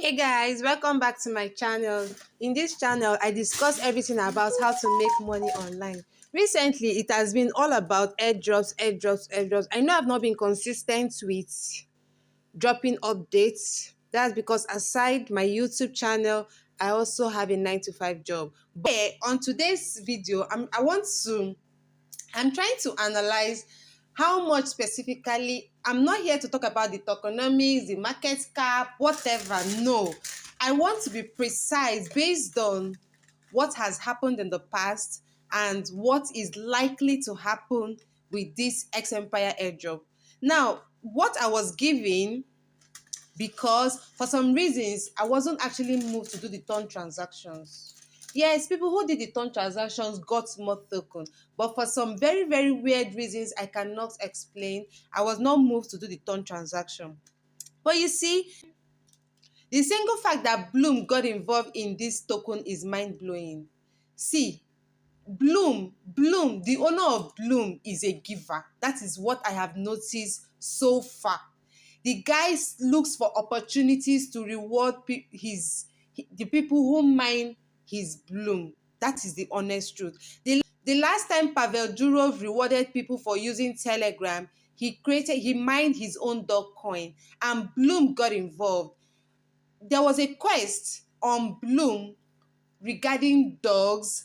Hey guys, welcome back to my channel. In this channel, I discuss everything about how to make money online. Recently, it has been all about airdrops, airdrops, airdrops. I know I've not been consistent with dropping updates. That's because aside my YouTube channel, I also have a 9 to 5 job. But on today's video, I'm trying to analyze how much specifically. I'm not here to talk about the tokenomics, the market cap, whatever. No, I want to be precise based on what has happened in the past and what is likely to happen with this X Empire airdrop. Now, what I was given, because for some reasons I wasn't actually moved to do the turn transactions. Yes, people who did the turn transactions got more token, but for some very, very weird reasons I cannot explain, I was not moved to do the turn transaction. But you see, the single fact that Bloom got involved in this token is mind-blowing. See, Bloom, the owner of Bloom is a giver. That is what I have noticed so far. The guy looks for opportunities to reward the people who mine his Bloom. That is the honest truth. The last time Pavel Durov rewarded people for using Telegram, he mined his own dog coin, and Bloom got involved. There was a quest on Bloom regarding dogs,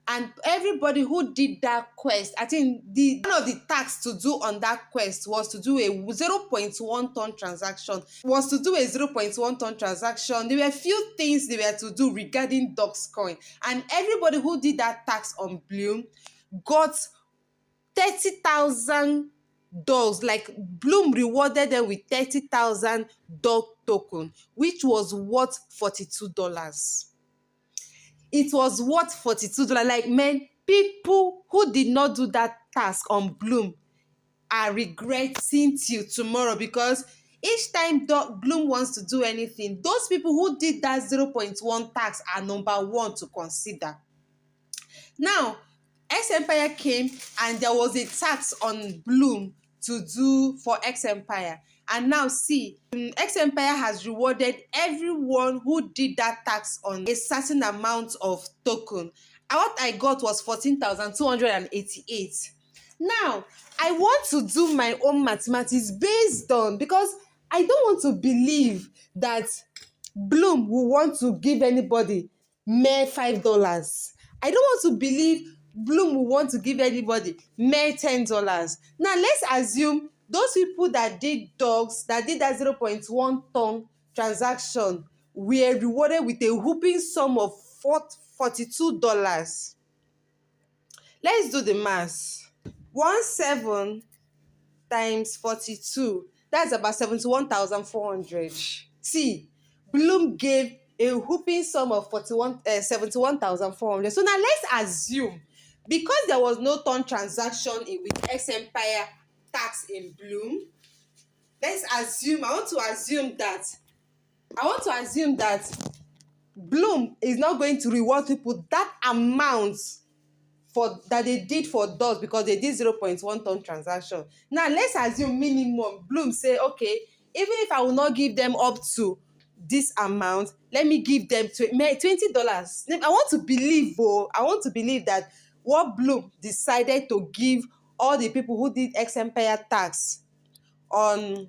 and everybody who did that quest, I think the one of the tasks to do on that quest was to do a 0.1 ton transaction. There were few things they were to do regarding dogs coin, and everybody who did that task on Bloom got 30,000 dogs. Like, Bloom rewarded them with 30,000 dog token, which was worth $42. It was worth $42. Like, man, people who did not do that task on Bloom are regretting till tomorrow, because each time Bloom wants to do anything, those people who did that 0.1 tax are number one to consider. Now, X Empire came and there was a tax on Bloom to do for X Empire. And now see, X Empire has rewarded everyone who did that tax on a certain amount of token. And what I got was 14,288. Now, I want to do my own mathematics based on, because I don't want to believe that Bloom will want to give anybody mere $5. I don't want to believe Bloom will want to give anybody mere $10. Now, let's assume those people that did dogs, that did that 0.1 ton transaction, were rewarded with a whooping sum of $42. Let's do the math. 17 times 42, that's about 71,400. See, Bloom gave a whooping sum of 71,400. So now let's assume, because there was no turn transaction with X Empire tax in Bloom, I want to assume that Bloom is not going to reward people that amount that they did for dogs, because they did 0.1 ton transaction. Now let's assume minimum Bloom say, okay, even if I will not give them up to this amount, let me give them $20. I want to believe that what Bloom decided to give all the people who did X Empire tax on.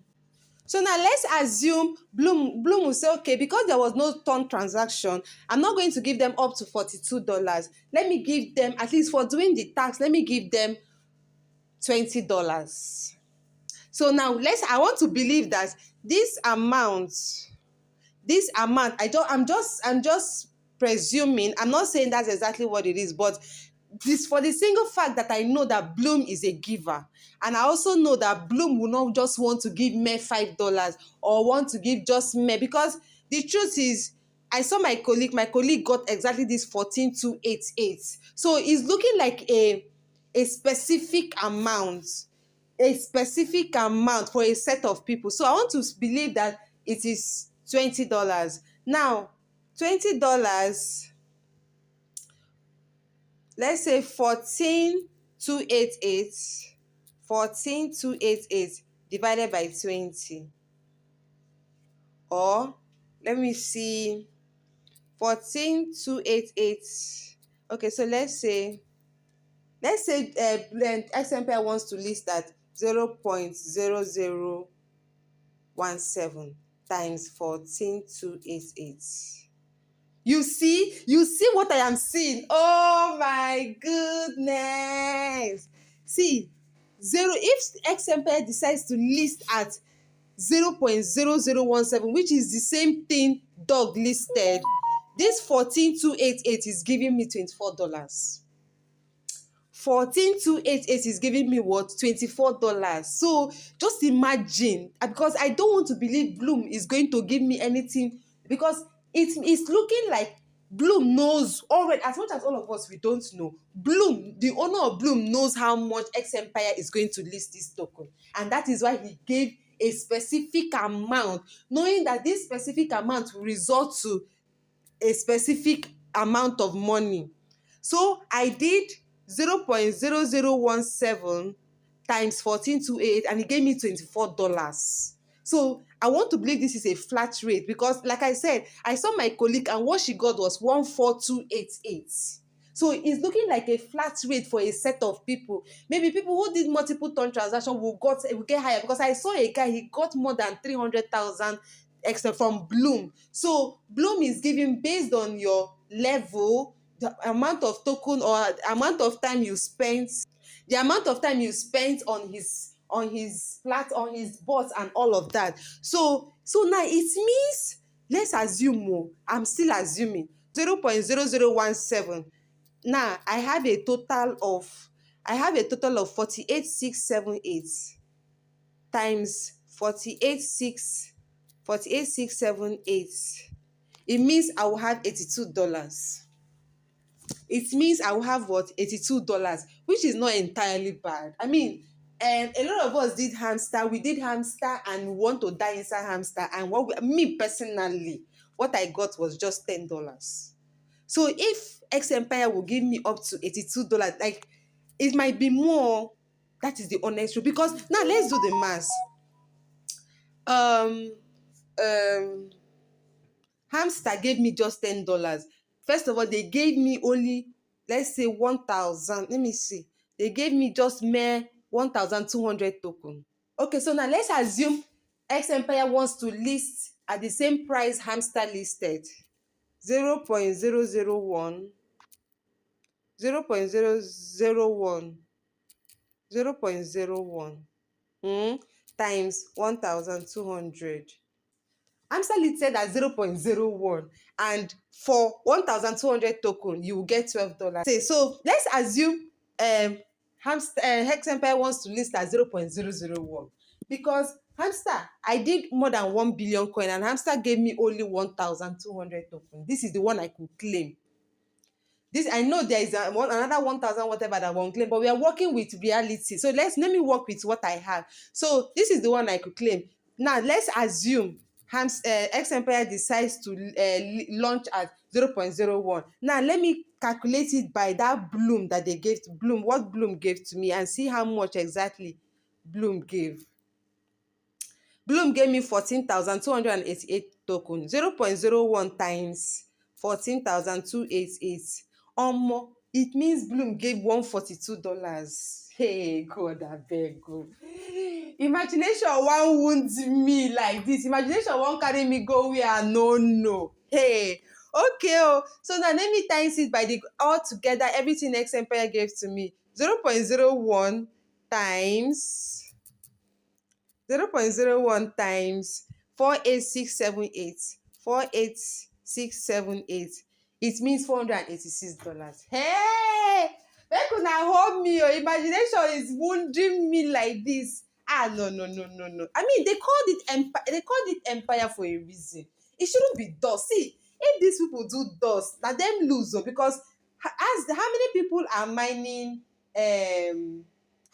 So now let's assume Bloom will say, okay, because there was no turn transaction, I'm not going to give them up to $42. Let me give them, at least for doing the tax, let me give them $20. So now I want to believe that this amount, I'm just presuming. I'm not saying that's exactly what it is, but this, for the single fact that I know that Bloom is a giver, and I also know that Bloom will not just want to give me $5 or want to give just me, because the truth is, I saw my colleague got exactly this 14,288. So it's looking like a specific amount, for a set of people. So I want to believe that it is $20. Now, $20, let's say 14,288 divided by 20, or let me see, 14288. Okay, so let's say XMPI wants to list at 0.0017 times 14288. You see what I am seeing. Oh my goodness. See, if XMPI decides to list at 0.0017, which is the same thing dog listed, this 14288 is giving me $24. 14288 is giving me what? $24. So just imagine, because I don't want to believe Bloom is going to give me anything, because it's looking like Bloom knows already. As much as all of us, we don't know, Bloom, the owner of Bloom, knows how much XMPI is going to list this token, and that is why he gave a specific amount, knowing that this specific amount will result to a specific amount of money. So I did 0.0017 times 14288, and it gave me $24. So I want to believe this is a flat rate, because like I said, I saw my colleague and what she got was 14288. So it's looking like a flat rate for a set of people. Maybe people who did multiple ton transactions will get higher, because I saw a guy, he got more than 300,000 extra from Bloom. So Bloom is giving based on your level, the amount of token or amount of time you spent, the amount of time you spent on his bots and all of that. So now it means, let's assume, I'm still assuming 0.0017. Now I have a total of 48678 times 48678. It means I will have $82. It means I will have what? $82, which is not entirely bad. I mean, a lot of us did hamster. We did hamster and we want to die inside hamster. And me personally, what I got was just $10. So if XMPI will give me up to $82, like, it might be more. That is the honest truth. Because now let's do the math. Hamster gave me just $10. First of all, they gave me only, let's say 1,000. Let me see. They gave me just mere 1,200 token. Okay, so now let's assume XMPI wants to list at the same price Hamster listed. 0.001 times 1,200. Hamster listed at 0.01, and for 1,200 token you will get $12. So let's assume XMPI wants to list at 0.001, because Hamster, I did more than 1 billion coin and Hamster gave me only 1,200 token. This is the one I could claim. This, I know there is another 1,000 whatever that won't claim, but we are working with reality. So let me work with what I have. So this is the one I could claim. Now let's assume XMPI decides to launch at 0.01. Now let me calculate it by that Bloom that they gave to Bloom, what Bloom gave to me, and see how much exactly Bloom gave. Bloom gave me 14,288 token. 0.01 times 14,288. It means Bloom gave $142. Hey, God, I beg you. Imagination won't wound me like this. Imagination won't carry me go where I no. Hey, okay. So now let me times it by the all together, everything XMPI gave to me. 0.01 times 48678. 48678. It means $486. Hey, make una hold me. Your imagination is wounding me like this. No. I mean, they called it empire for a reason. It shouldn't be dust. See, if these people do dust, now them lose, because how many people are mining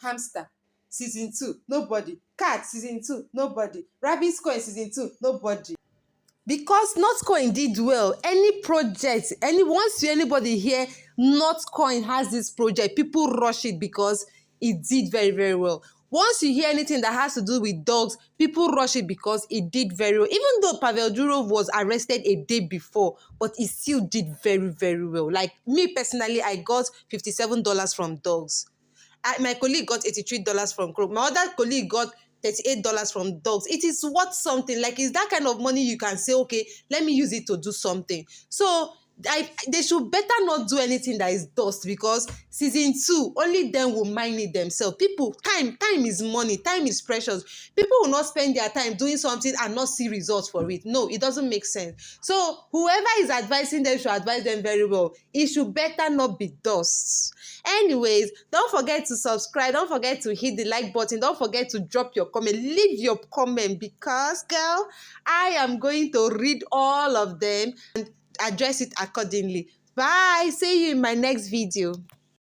Hamster season 2? Nobody. Cat season 2? Nobody. Rabbit Coin season 2? Nobody. Because Notcoin did well. Any project, once anybody here, Notcoin has this project, people rush it because it did very, very well. Once you hear anything that has to do with dogs, people rush it because it did very well. Even though Pavel Durov was arrested a day before, but he still did very, very well. Like me personally, I got $57 from dogs. My colleague got $83 from Crow. My other colleague got $38 from dogs. It is worth something. Like, it's that kind of money you can say, okay, let me use it to do something. So they should better not do anything that is dust, because season 2, only them will mine it themselves. People, time is money. Time is precious. People will not spend their time doing something and not see results for it. No, it doesn't make sense. So whoever is advising them should advise them very well. It should better not be dust. Anyways, don't forget to subscribe. Don't forget to hit the like button. Don't forget to drop your comment. Leave your comment, because, girl, I am going to read all of them and address it accordingly. Bye. See you in my next video.